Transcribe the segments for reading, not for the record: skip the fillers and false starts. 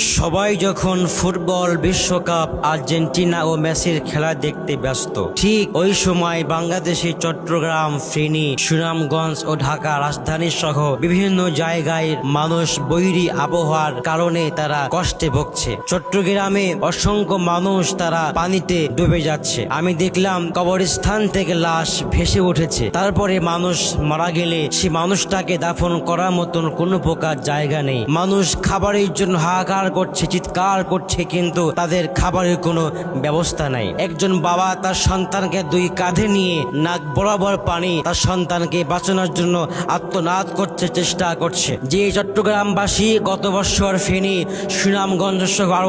সবাই যখন ফুটবল বিশ্বকাপ আর্জেন্টিনা ও মেসির খেলা দেখতে ব্যস্ত, ঠিক ওই সময় বাংলাদেশে চট্টগ্রাম, ফেনী, সুনামগঞ্জ ও ঢাকা রাজধানী সহ বিভিন্ন জায়গায় মানুষ বৈরী আবহাওয়ার কারণে তারা কষ্টে ভুগছে। চট্টগ্রামে অসংখ্য মানুষ তারা পানিতে ডুবে যাচ্ছে। আমি দেখলাম কবরস্থান থেকে লাশ ভেসে উঠেছে। তারপরে মানুষ মারা গেলে সে মানুষটাকে দাফন করার মতন কোনো প্রকার জায়গা নেই। মানুষ খাবারের জন্য হাহাকার করছে, চিৎকার করছে, কিন্তু তাদের খাবারের কোনো ব্যবস্থা নাই। একজন বাবা তার সন্তানকে দুই কাঁধে নিয়ে নাক বরাবর পানি তার সন্তানকে বাঁচানোর জন্য আত্মনাদ করছে, চেষ্টা করছে। যে চট্টগ্রামবাসী গত বছর ফেনী, সুনামগঞ্জ সহ আর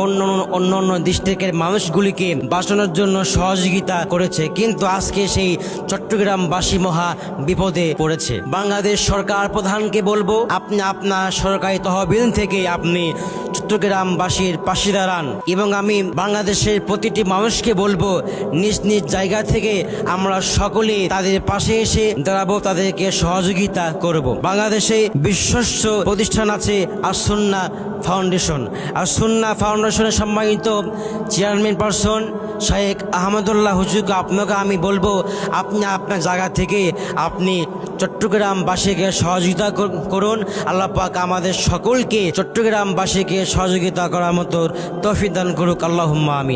অন্যান্য ডিস্ট্রিক্টের মানুষগুলিকে বাঁচানোর জন্য সহযোগিতা করেছে, কিন্তু আজকে সেই চট্টগ্রামবাসী মহা বিপদে পড়েছে। বাংলাদেশ সরকার প্রধানকে বলবো, আপনি আপনার সরকারি তহবিল থেকে আপনি চট্টগ্রামবাসীর পাশে দাঁড়ান, এবং আমি বাংলাদেশের প্রতিটি মানুষকে বলবো নিজ নিজ জায়গা থেকে আমরা সকলে তাদের পাশে এসে দাঁড়াবো, তাদেরকে সহযোগিতা করব। বাংলাদেশে বিশ্বস্ত প্রতিষ্ঠান আছে আসুন্না ফাউন্ডেশন। আসুন্না ফাউন্ডেশনের সম্মানিত চেয়ারম্যান পারসন শেখ আহমদুল্লাহ হুজুরকে আপনাকে আমি বলবো, আপনি আপনার জায়গা থেকে আপনি চট্টগ্রামবাসীকে সহযোগিতা করুন। আল্লাহ পাক আমাদের সকলকে চট্টগ্রামবাসীকে সহযোগিতা করার মতো তৌফিক দান করুক। আল্লাহুম্মা আমিন।